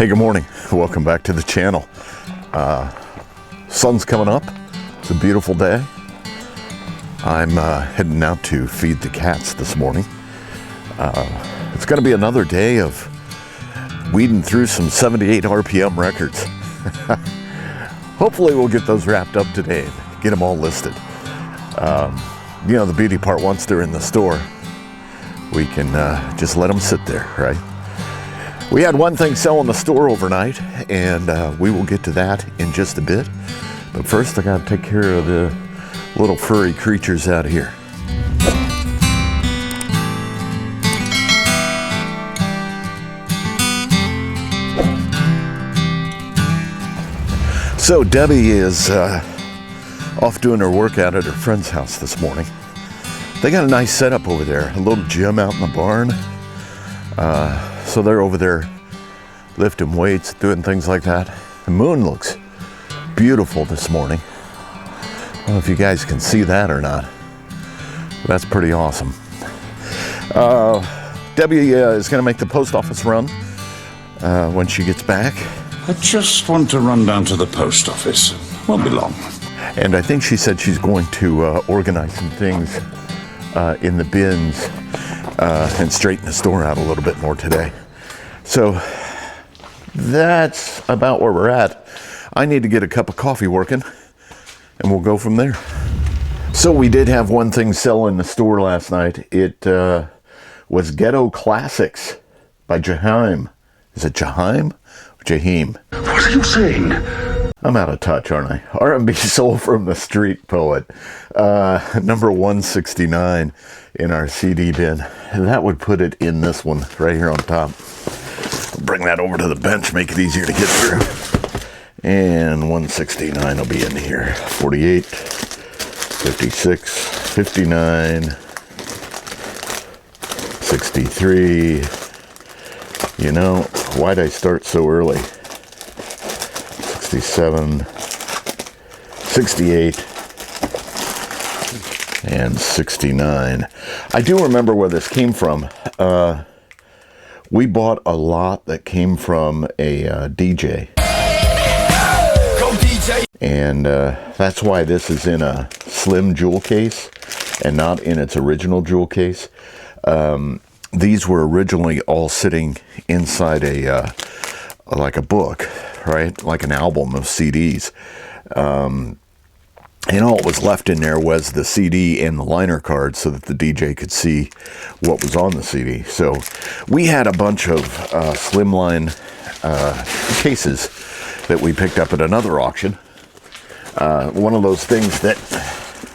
Hey, good morning. Welcome back to the channel. Sun's coming up. It's a beautiful day. I'm heading out to feed the cats this morning. It's going to be another day of weeding through some 78 RPM records. Hopefully we'll get those wrapped up today and get them all listed. You know, the beauty part, once they're in the store, we can just let them sit there, right? We had one thing sell in the store overnight, and we will get to that in just a bit. But first, I gotta take care of the little furry creatures out here. So Debbie is off doing her workout at her friend's house this morning. They got a nice setup over there, a little gym out in the barn. So they're over there lifting weights, doing things like that. The moon looks beautiful this morning. I don't know if you guys can see that or not. That's pretty awesome. Debbie is going to make the post office run when she gets back. I just want to run down to the post office. Won't be long. And I think she said she's going to organize some things in the bins and straighten the store out a little bit more today. So that's about where we're at. I need to get a cup of coffee working, and we'll go from there. So we did have one thing sell in the store last night. It was Ghetto Classics by Jaheim. Is it Jaheim? Jaheim. What are you saying? I'm out of touch, aren't I? R&B Soul from the Street Poet. Number 169 in our CD bin. And that would put it in this one right here on top. Bring that over to the bench, make it easier to get through. And 169 will be in here. 48, 56, 59, 63. You know, why'd I start so early? 67, 68, and 69. I do remember where this came from. We bought a lot that came from a DJ. And that's why this is in a slim jewel case and not in its original jewel case. These were originally all sitting inside a like a book, right? Like an album of CDs. And all that was left in there was the CD and the liner card so that the DJ could see what was on the CD. So we had a bunch of slimline cases that we picked up at another auction. One of those things that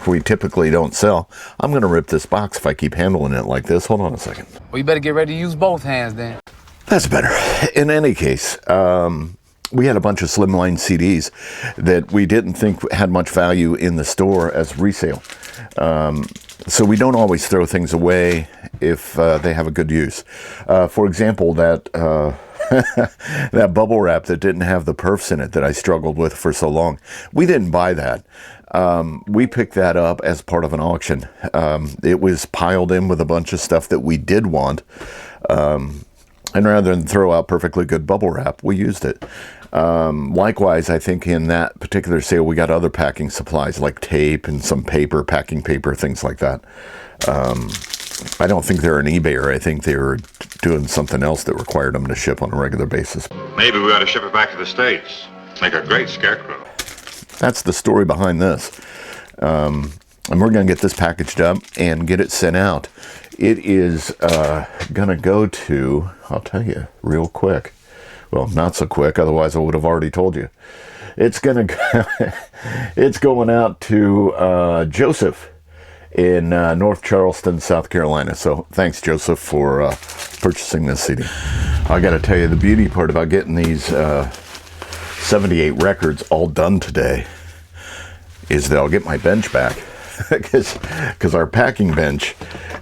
we typically don't sell. I'm going to rip this box if I keep handling it like this. Hold on a second. Well, you better get ready to use both hands then. That's better. In any case, we had a bunch of slimline CDs that we didn't think had much value in the store as resale. So we don't always throw things away if they have a good use. For example, that that bubble wrap that didn't have the perfs in it that I struggled with for so long. We didn't buy that. We picked that up as part of an auction. It was piled in with a bunch of stuff that we did want. And rather than throw out perfectly good bubble wrap, we used it. Likewise, I think in that particular sale, we got other packing supplies like tape and some paper, packing paper, things like that. I don't think they're an eBayer. I think they were doing something else that required them to ship on a regular basis. Maybe we ought to ship it back to the States. Make a great scarecrow. That's the story behind this. And we're going to get this packaged up and get it sent out. It is going to go to, I'll tell you real quick. Well, not so quick, otherwise I would have already told you. It's going to it's going out to Joseph in North Charleston, South Carolina. So thanks, Joseph, for purchasing this CD. I got to tell you, the beauty part about getting these 78 records all done today is that I'll get my bench back. Because our packing bench,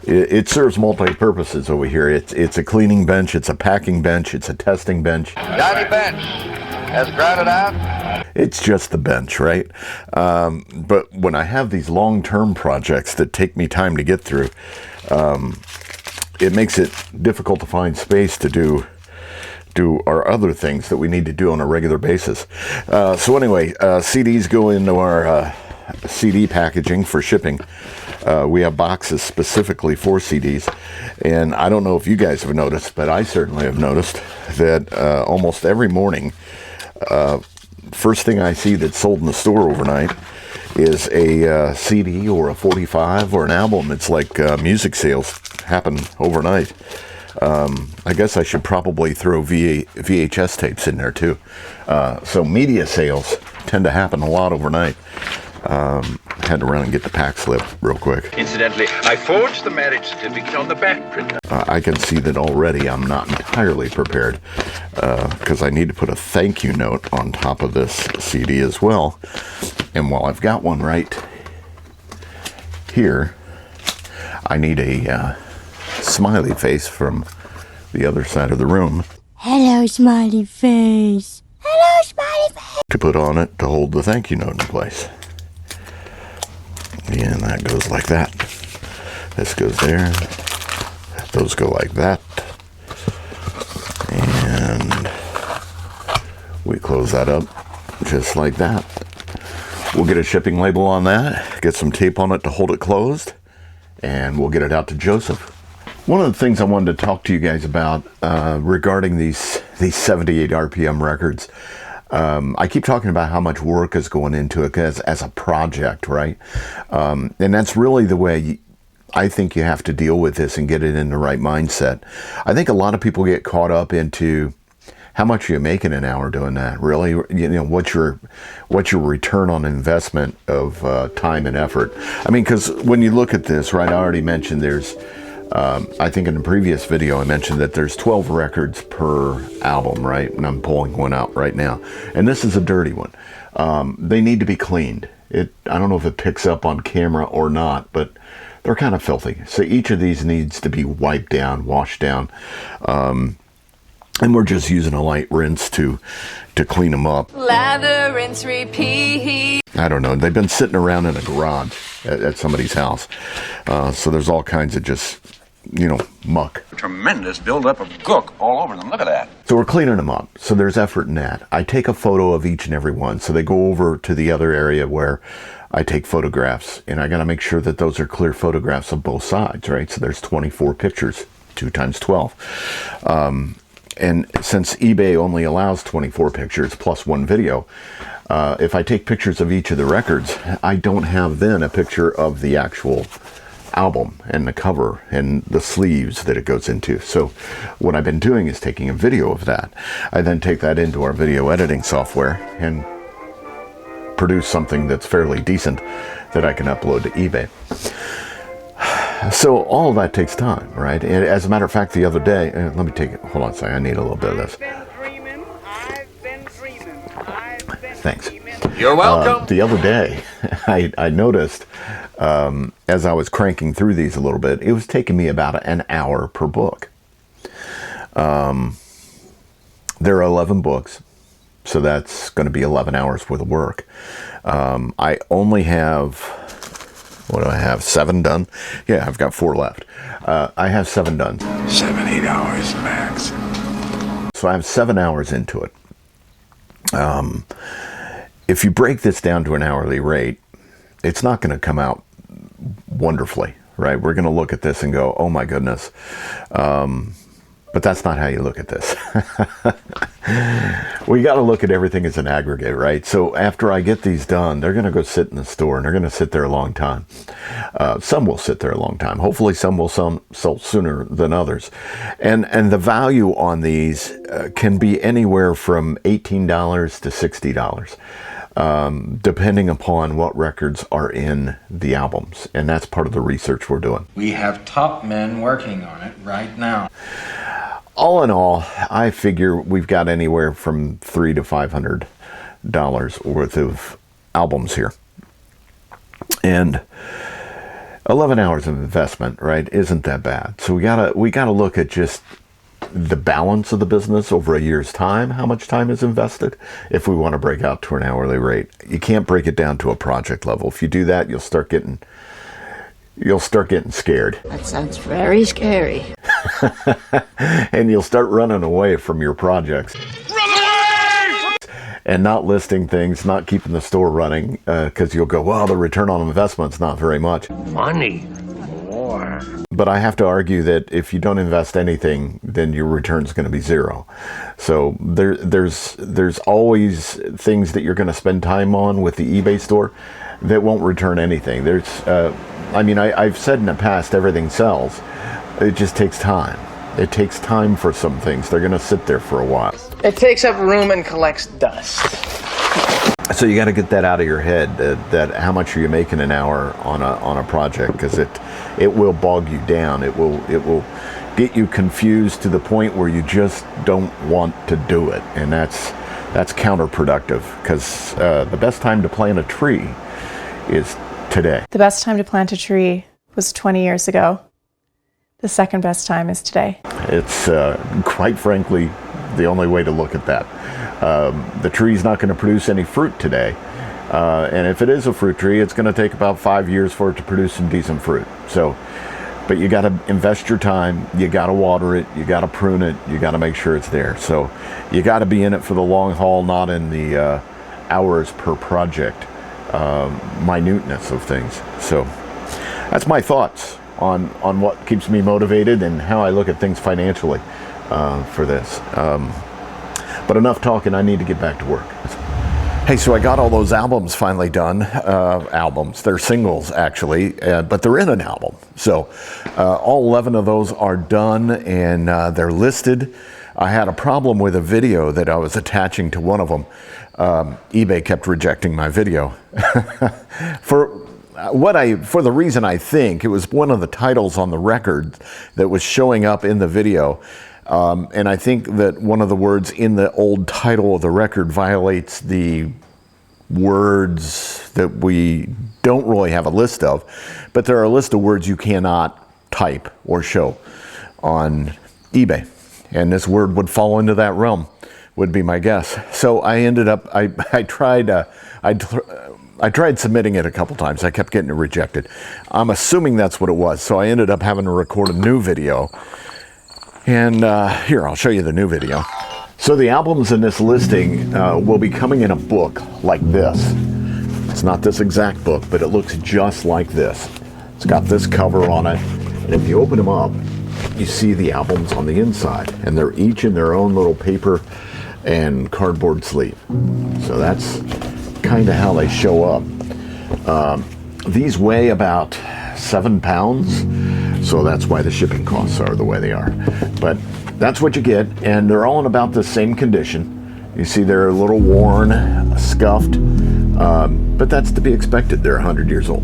it serves multi-purposes over here. It's a cleaning bench, it's a packing bench, it's a testing bench. Johnny Bench has grounded out. It's just the bench, right? But when I have these long-term projects that take me time to get through, it makes it difficult to find space to do do our other things that we need to do on a regular basis. So anyway, CDs go into our CD packaging for shipping. We have boxes specifically for CDs, and I don't know if you guys have noticed, but I certainly have noticed that almost every morning, first thing I see that's sold in the store overnight is a CD or a 45 or an album. It's like music sales happen overnight. I guess I should probably throw VHS tapes in there too. So media sales tend to happen a lot overnight. Had to run and get the pack slip real quick. Incidentally, I forged the marriage certificate on the back print. I can see that already I'm not entirely prepared because I need to put a thank you note on top of this CD as well. And while I've got one right here, I need a smiley face from the other side of the room. Hello, smiley face. Hello, smiley face. To put on it to hold the thank you note in place. And that goes like that. This goes there. Those go like that. And we close that up just like that. We'll get a shipping label on that, get some tape on it to hold it closed, and we'll get it out to Joseph. One of the things I wanted to talk to you guys about regarding these 78 RPM records, I keep talking about how much work is going into it as a project, right? And that's really the way I think you have to deal with this and get it in the right mindset. I think a lot of people get caught up into how much you make in an hour doing that. Really, you know, what's your return on investment of time and effort? I mean, because when you look at this, right? I already mentioned there's. I think in the previous video I mentioned that there's 12 records per album, right? And I'm pulling one out right now. And this is a dirty one. They need to be cleaned. I don't know if it picks up on camera or not, but they're kind of filthy. So each of these needs to be wiped down, washed down. And we're just using a light rinse to clean them up. Lather, rinse, repeat. I don't know. They've been sitting around in a garage at somebody's house. So there's all kinds of just, you know, muck. Tremendous buildup of gook all over them. Look at that. So we're cleaning them up. So there's effort in that. I take a photo of each and every one. So they go over to the other area where I take photographs. And I got to make sure that those are clear photographs of both sides, right? So there's 24 pictures, 2 times 12. And since eBay only allows 24 pictures plus 1 video, if I take pictures of each of the records, I don't have then a picture of the actual album and the cover and the sleeves that it goes into. So what I've been doing is taking a video of that. I then take that into our video editing software and produce something that's fairly decent that I can upload to eBay. So all of that takes time, right? And as a matter of fact, the other day, let me take it. Hold on a second. I need a little bit of this. Thanks. You're welcome. The other day, I noticed as I was cranking through these a little bit, it was taking me about an hour per book. There are 11 books, so that's going to be 11 hours worth of work. I only have, what do I have, 7 done? Yeah, I've got 4 left. I have 7 done. 7-8 hours max. So I have 7 hours into it. If you break this down to an hourly rate, it's not going to come out wonderfully, right? We're going to look at this and go, oh my goodness. But that's not how you look at this. We got to look at everything as an aggregate, right? So after I get these done, they're going to go sit in the store and they're going to sit there a long time. Some will sit there a long time. Hopefully some will sell sooner than others. And the value on these can be anywhere from $18 to $60, depending upon what records are in the albums. And that's part of the research we're doing. We have top men working on it right now. All in all, I figure we've got anywhere from $300 to $500 worth of albums here. And 11 hours of investment, right, isn't that bad. So we gotta look at just the balance of the business over a year's time, how much time is invested, if we want to break out to an hourly rate. You can't break it down to a project level. If you do that, you'll start getting scared. That sounds very scary. and you'll start running away from your projects. And not listing things, not keeping the store running, because you'll go, well, the return on investment's not very much. Money. More. But I have to argue that if you don't invest anything, then your return's going to be zero. So there's always things that you're going to spend time on with the eBay store that won't return anything. I've said in the past, everything sells. It just takes time. It takes time for some things. They're going to sit there for a while. It takes up room and collects dust. So you got to get that out of your head, that how much are you making an hour on a project, because it will bog you down. It will get you confused to the point where you just don't want to do it, and that's counterproductive, because the best time to plant a tree is today. The best time to plant a tree was 20 years ago. The second best time is today. It's quite frankly the only way to look at that. The tree's not going to produce any fruit today, and if it is a fruit tree, it's going to take about 5 years for it to produce some decent fruit. So, but you got to invest your time, you got to water it, you got to prune it, you got to make sure it's there. So you got to be in it for the long haul, not in the hours per project minuteness of things. So that's my thoughts on what keeps me motivated and how I look at things financially for this. But enough talking, I need to get back to work. Hey, so I got all those albums finally done. Albums, they're singles actually, but they're in an album. So all 11 of those are done, and they're listed. I had a problem with a video that I was attaching to one of them. eBay kept rejecting my video. For the reason I think it was one of the titles on the record that was showing up in the video. And I think that one of the words in the old title of the record violates the words that we don't really have a list of, but there are a list of words you cannot type or show on eBay. And this word would fall into that realm, would be my guess. So I ended up, I tried submitting it a couple times. I kept getting it rejected. I'm assuming that's what it was. So I ended up having to record a new video. And here, I'll show you the new video. So the albums in this listing will be coming in a book like this. It's not this exact book, but it looks just like this. It's got this cover on it. And if you open them up, you see the albums on the inside. And they're each in their own little paper and cardboard sleeve. So that's kind of how they show up. These weigh about 7 pounds, so that's why the shipping costs are the way they are. But that's what you get, and they're all in about the same condition. You see they're a little worn, scuffed, but that's to be expected. They're 100 years old.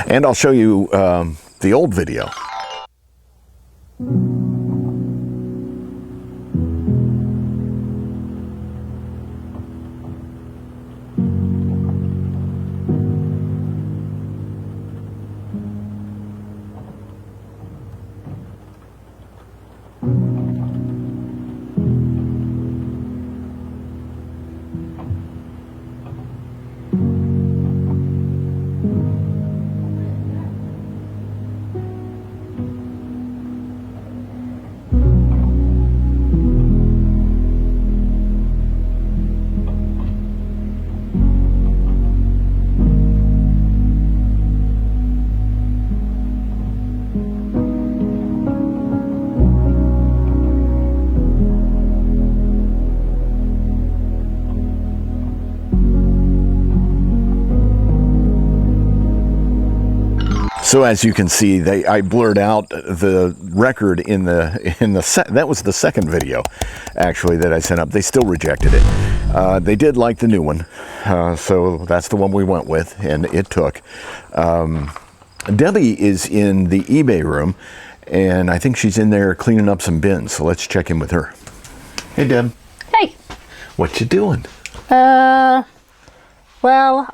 And I'll show you the old video. So as you can see, I blurred out the record in the that was the second video, actually, that I sent up. They still rejected it. They did like the new one, so that's the one we went with, and it took. Debbie is in the eBay room, and I think she's in there cleaning up some bins. So let's check in with her. Hey, Deb. Hey. What you doing? Well,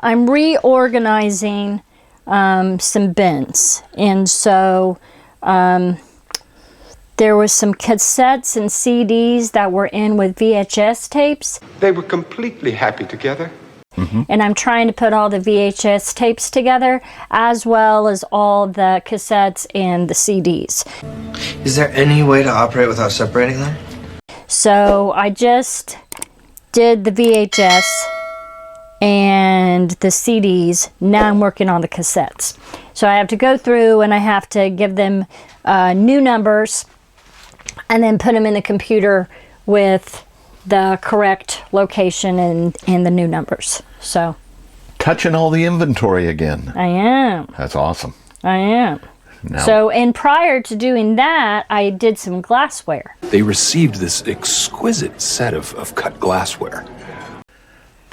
I'm reorganizing some bins, and so there was some cassettes and CDs that were in with VHS tapes. They were completely happy together. And I'm trying to put all the VHS tapes together, as well as all the cassettes and the CDs. Is there any way to operate without separating them? So I just did the VHS and the CDs. Now I'm working on the cassettes. So I have to go through and I have to give them new numbers and then put them in the computer with the correct location and the new numbers. So Touching all the inventory again. I am. That's awesome. I am. Now, So, and prior to doing that, I did some glassware. They received this exquisite set of cut glassware.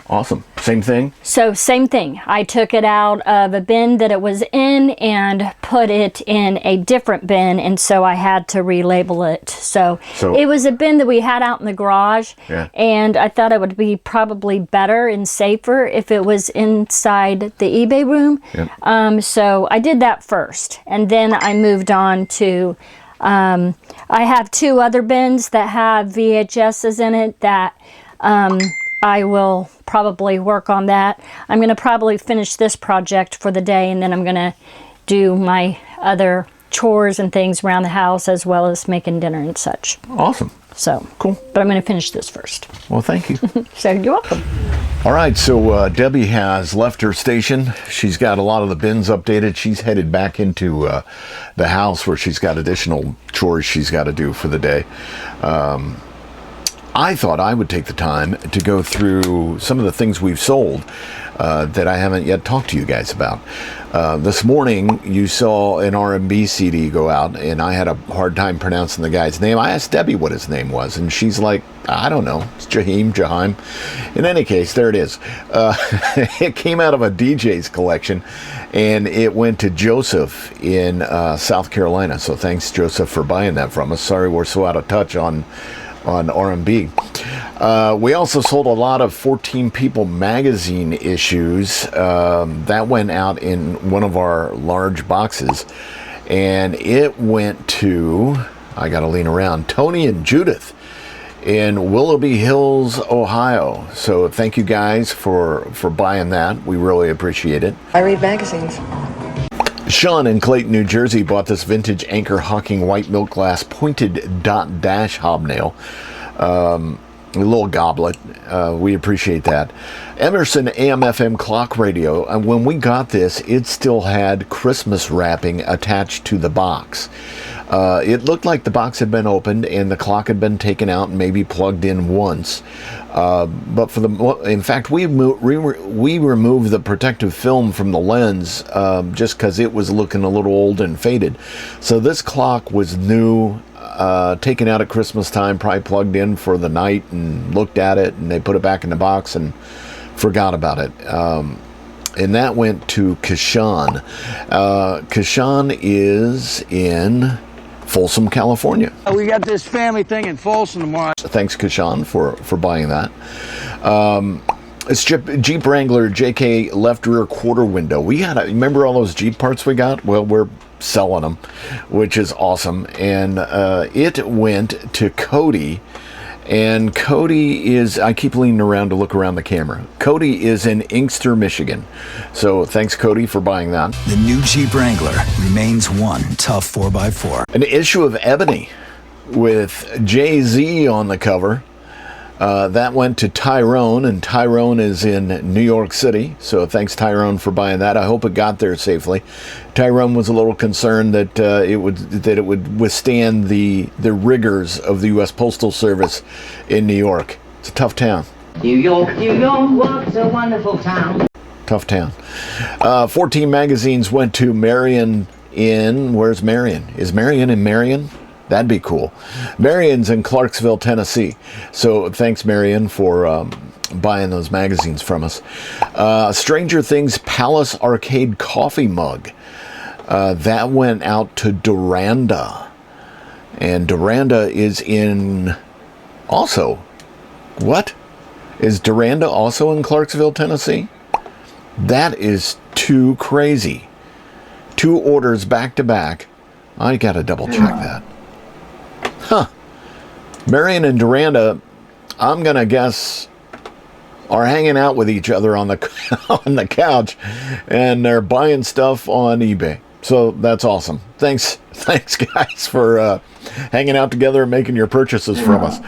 awesome. Same thing? So same thing. I took it out of a bin that it was in and put it in a different bin, and so I had to relabel it. So it was a bin that we had out in the garage, and I thought it would be probably better and safer if it was inside the eBay room. So I did that first, and then I moved on to I have 2 other bins that have VHSs in it that I will probably work on that. I'm going to probably finish this project for the day, and then I'm going to do my other chores and things around the house, as well as making dinner and such. Awesome. So cool. But I'm going to finish this first. Well, thank you. So you're welcome. All right, so Debbie has left her station. She's got a lot of the bins updated. She's headed back into the house where she's got additional chores she's got to do for the day. I thought I would take the time to go through some of the things we've sold that I haven't yet talked to you guys about. This morning, you saw an R&B CD go out, and I had a hard time pronouncing the guy's name. I asked Debbie what his name was, and she's like, I don't know. It's Jaheim. In any case, there it is. It came out of a DJ's collection, and it went to Joseph in South Carolina. So thanks, Joseph, for buying that from us. Sorry we're so out of touch on R&B. We also sold a lot of 14 People magazine issues. That went out in one of our large boxes, and it went to, I gotta lean around, Tony and Judith in Willoughby Hills, Ohio. So thank you guys for buying that. We really appreciate it. I read magazines. Sean in Clayton, New Jersey bought this vintage Anchor Hawking white milk glass pointed dot dash hobnail. A little goblet. We appreciate that. Emerson AM/FM clock radio. And when we got this, it still had Christmas wrapping attached to the box. It looked like the box had been opened and the clock had been taken out and maybe plugged in once. But in fact, we removed the protective film from the lens just because it was looking a little old and faded. So this clock was new, taken out at Christmas time, probably plugged in for the night and looked at it, and they put it back in the box and forgot about it. And that went to Kashan. Kashan is in Folsom, California. We got this family thing in Folsom tomorrow. Thanks, Kashan, for buying that. It's Jeep Wrangler JK left rear quarter window. Remember all those Jeep parts we got? Well, we're selling them, which is awesome. And it went to Cody. And Cody is, I keep leaning around to look around the camera. Cody is in Inkster, Michigan. So thanks, Cody, for buying that. The new Jeep Wrangler remains one tough 4x4. An issue of Ebony with Jay-Z on the cover. That went to Tyrone, and Tyrone is in New York City. So thanks, Tyrone, for buying that. I hope it got there safely. Tyrone was a little concerned that it would withstand the rigors of the U.S. Postal Service in New York. It's a tough town. New York, what's a wonderful town. Tough town. 14 magazines went to Marion in, where's Marion? Is Marion in Marion? That'd be cool. Marion's in Clarksville, Tennessee. So thanks, Marion, for buying those magazines from us. Stranger Things Palace Arcade coffee mug. That went out to Duranda. And Duranda is in also. What? Is Duranda also in Clarksville, Tennessee? That is too crazy. 2 orders back to back. I gotta double check that. Huh. Marion and Duranda, I'm going to guess are hanging out with each other on the on the couch, and they're buying stuff on eBay. So that's awesome. Thanks guys for hanging out together and making your purchases from us.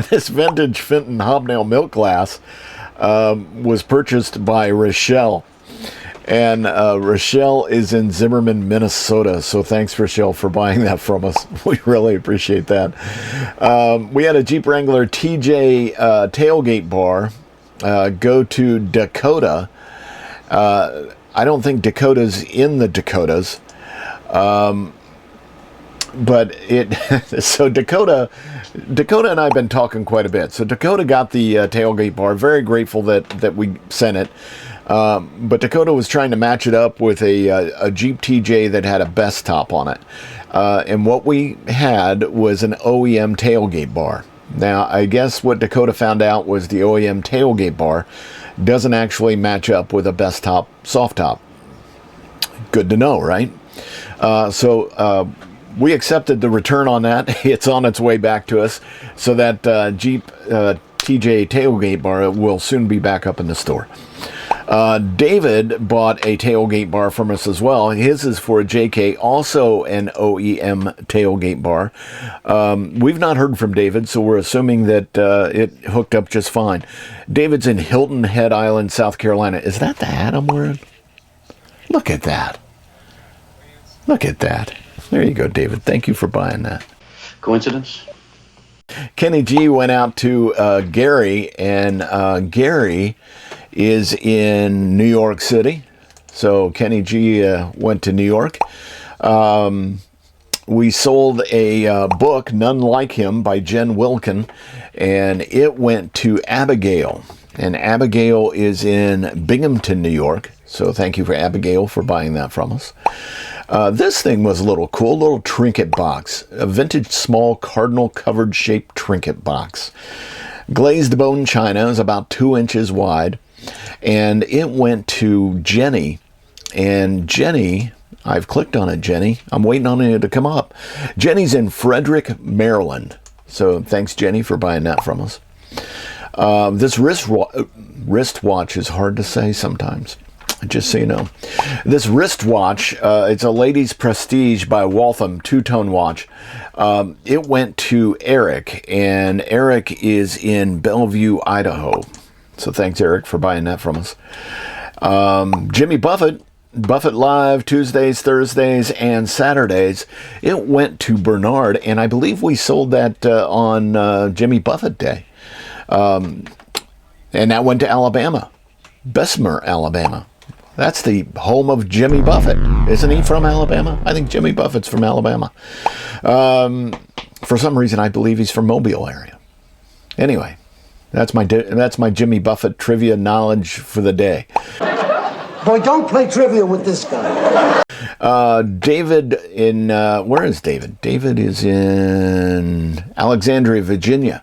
This vintage Fenton hobnail milk glass was purchased by Rochelle. And Rochelle is in Zimmerman, Minnesota. So thanks, Rochelle, for buying that from us. We really appreciate that. We had a Jeep Wrangler TJ tailgate bar go to Dakota. I don't think Dakota's in the Dakotas. But so Dakota and I have been talking quite a bit. So Dakota got the tailgate bar. Very grateful that we sent it. But Dakota was trying to match it up with a Jeep TJ that had a best top on it. And what we had was an OEM tailgate bar. Now, I guess what Dakota found out was the OEM tailgate bar doesn't actually match up with a best top soft top. Good to know, right? So we accepted the return on that. It's on its way back to us. So that Jeep TJ tailgate bar will soon be back up in the store. David bought a tailgate bar from us as well. His is for a JK, also an OEM tailgate bar. We've not heard from David, so we're assuming that it hooked up just fine. David's in Hilton Head Island, South Carolina. Is that the hat I'm wearing? Look at that. Look at that. There you go, David. Thank you for buying that. Coincidence? Kenny G went out to Gary, and Gary is in New York City. So Kenny G went to New York. We sold a book, None Like Him, by Jen Wilkin, and it went to Abigail. And Abigail is in Binghamton, New York. So thank you for Abigail for buying that from us. This thing was a little cool, little trinket box, a vintage small cardinal covered shaped trinket box. Glazed bone china is about 2 inches wide, and it went to Jenny. And Jenny, I've clicked on it, Jenny. I'm waiting on it to come up. Jenny's in Frederick, Maryland. So thanks, Jenny, for buying that from us. This wristwatch is hard to say sometimes, just so you know. This wristwatch, it's a Ladies Prestige by Waltham, two-tone watch. It went to Eric, and Eric is in Bellevue, Idaho. So thanks, Eric, for buying that from us. Jimmy Buffett Live, Tuesdays, Thursdays, and Saturdays. It went to Bernard, and I believe we sold that on Jimmy Buffett Day. And that went to Alabama, Bessemer, Alabama. That's the home of Jimmy Buffett. Isn't he from Alabama? I think Jimmy Buffett's from Alabama. For some reason, I believe he's from Mobile area. Anyway, that's my Jimmy Buffett trivia knowledge for the day. Boy, don't play trivia with this guy. David in, where is David? David is in Alexandria, Virginia.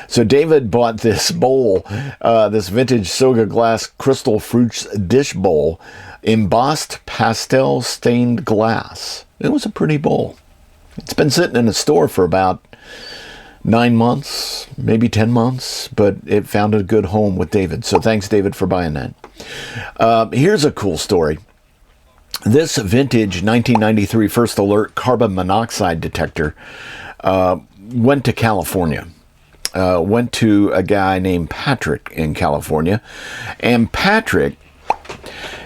So David bought this bowl, this vintage Soga glass crystal fruits dish bowl, embossed pastel stained glass. It was a pretty bowl. It's been sitting in a store for about 9 months, maybe 10 months, but it found a good home with David. So thanks, David, for buying that. Here's a cool story. This vintage 1993 First Alert carbon monoxide detector went to California. Went to a guy named Patrick in California. And Patrick,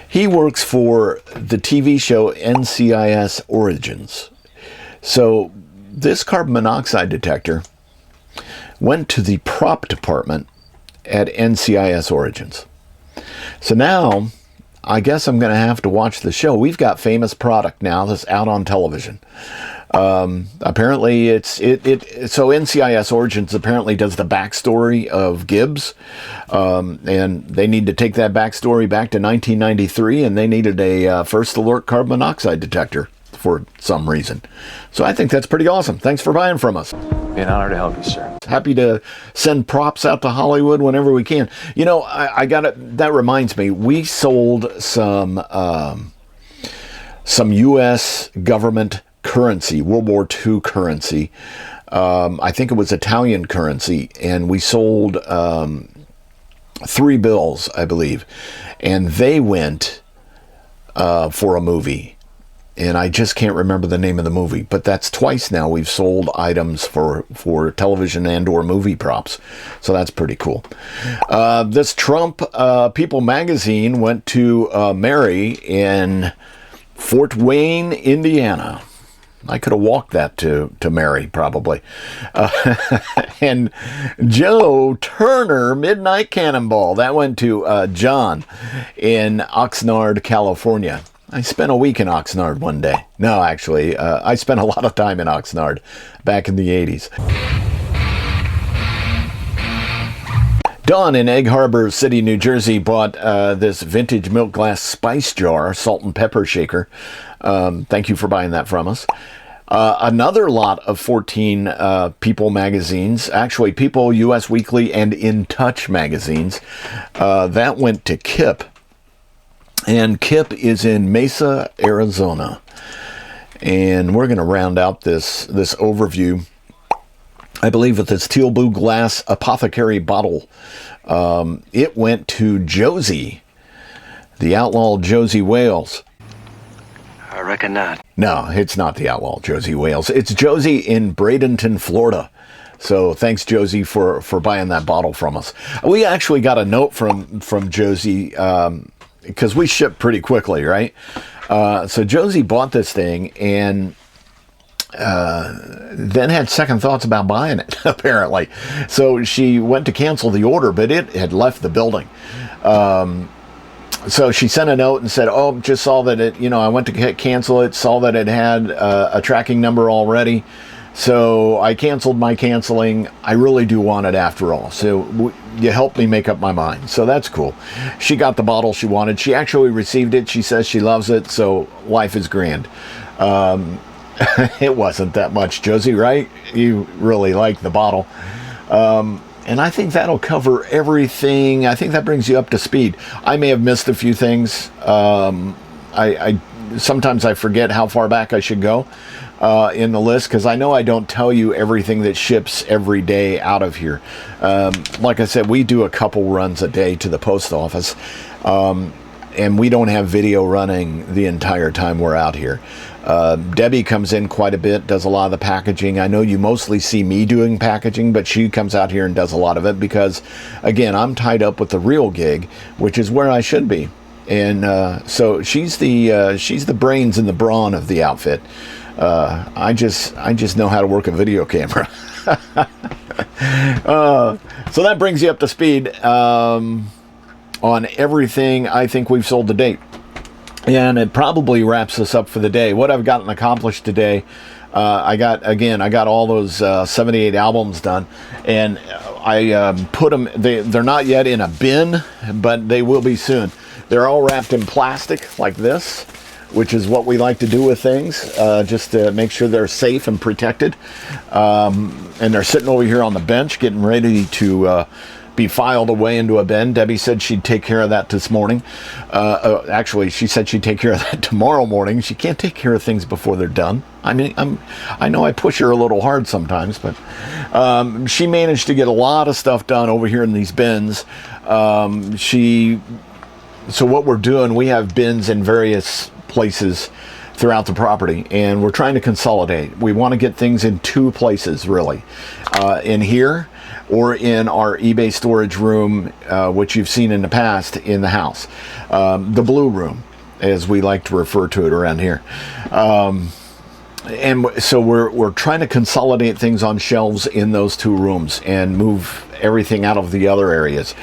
he works for the TV show NCIS Origins. So this carbon monoxide detector went to the prop department at NCIS Origins. So now, I guess I'm going to have to watch the show. We've got famous product now that's out on television. Apparently so NCIS Origins apparently does the backstory of Gibbs, and they need to take that backstory back to 1993, and they needed a First Alert carbon monoxide detector for some reason. So I think that's pretty awesome. Thanks for buying from us. Be an honor to help you, sir. Happy to send props out to Hollywood whenever we can. You know, I got it. That reminds me, we sold some U.S. government currency, World War II currency, I think it was Italian currency, and we sold 3 bills, I believe, and they went for a movie. And I just can't remember the name of the movie, but that's twice now we've sold items for television and or movie props. So that's pretty cool. This Trump People magazine went to Mary in Fort Wayne, Indiana. I could have walked that to Mary, probably. And Joe Turner Midnight Cannonball, that went to John in Oxnard, California. I spent a week in Oxnard one day. No, actually, I spent a lot of time in Oxnard back in the 80s. Dawn in Egg Harbor City, New Jersey bought this vintage milk glass spice jar, salt and pepper shaker. Thank you for buying that from us. Another lot of 14 People magazines, actually People, U.S. Weekly, and In Touch magazines. That went to Kip. And Kip is in Mesa, Arizona. And we're going to round out this overview, I believe, with this teal blue glass apothecary bottle. It went to Josie, the outlaw Josie Wales. I reckon not. No, it's not the outlaw Josie Wales. It's Josie in Bradenton, Florida. So thanks, Josie, for buying that bottle from us. We actually got a note from Josie, because we ship pretty quickly, right? So Josie bought this thing and then had second thoughts about buying it, apparently. So she went to cancel the order, but it had left the building. So she sent a note and said, oh, just saw that it, I went to cancel it, saw that it had a tracking number already. So I canceled my canceling. I really do want it after all. So you helped me make up my mind. So that's cool. She got the bottle she wanted. She actually received it. She says she loves it. So life is grand. It wasn't that much, Josie, right? You really like the bottle. And I think that'll cover everything. I think that brings you up to speed. I may have missed a few things. Sometimes I forget how far back I should go in the list, because I know I don't tell you everything that ships every day out of here. Like I said, we do a couple runs a day to the post office, and we don't have video running the entire time we're out here. Debbie comes in quite a bit, does a lot of the packaging. I know you mostly see me doing packaging, but she comes out here and does a lot of it because, again, I'm tied up with the real gig, which is where I should be. And so she's the brains and the brawn of the outfit. I just know how to work a video camera. So that brings you up to speed on everything I think we've sold to date. And it probably wraps us up for the day. What I've gotten accomplished today, I got all those 78 albums done, and I put them, they're not yet in a bin, but they will be soon. They're all wrapped in plastic like this, which is what we like to do with things, just to make sure they're safe and protected. And they're sitting over here on the bench getting ready to be filed away into a bin. Debbie said she'd take care of that this morning. Actually, she said she'd take care of that tomorrow morning. She can't take care of things before they're done. I mean, I know I push her a little hard sometimes, but she managed to get a lot of stuff done over here in these bins. So what we're doing, we have bins in various places throughout the property, and we're trying to consolidate. We want to get things in 2 places, really. In here, or in our eBay storage room, which you've seen in the past in the house. The blue room, as we like to refer to it around here. And so we're trying to consolidate things on shelves in those 2 rooms and move everything out of the other areas.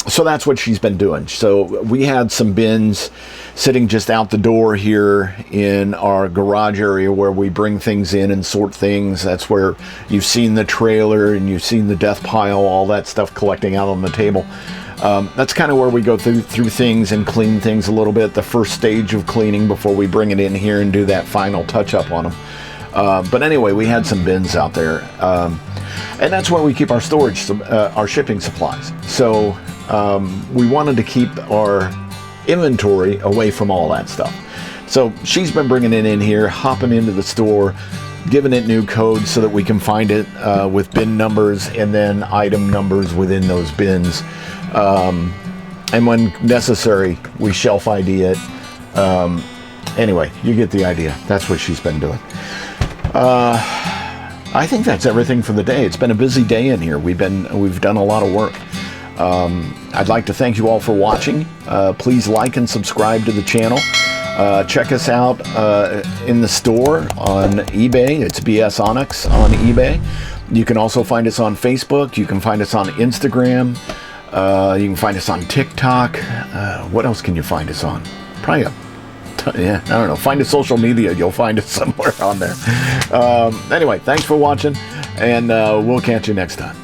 So that's what she's been doing. So we had some bins sitting just out the door here in our garage area where we bring things in and sort things. That's where you've seen the trailer and you've seen the death pile, all that stuff collecting out on the table. That's kind of where we go through things and clean things a little bit, the first stage of cleaning before we bring it in here and do that final touch up on them. But anyway, we had some bins out there. And that's where we keep our storage, our shipping supplies. So we wanted to keep our inventory away from all that stuff. So she's been bringing it in here, hopping into the store, given it new codes so that we can find it with bin numbers and then item numbers within those bins. And when necessary, we shelf ID it. Anyway, you get the idea. That's what she's been doing. I think that's everything for the day. It's been a busy day in here. We've done a lot of work. I'd like to thank you all for watching. Please like and subscribe to the channel. Check us out in the store on eBay. It's BSonex on eBay. You can also find us on Facebook. You can find us on Instagram. You can find us on TikTok. What else can you find us on? Probably I don't know. Find a social media. You'll find us somewhere on there. Anyway, thanks for watching, and we'll catch you next time.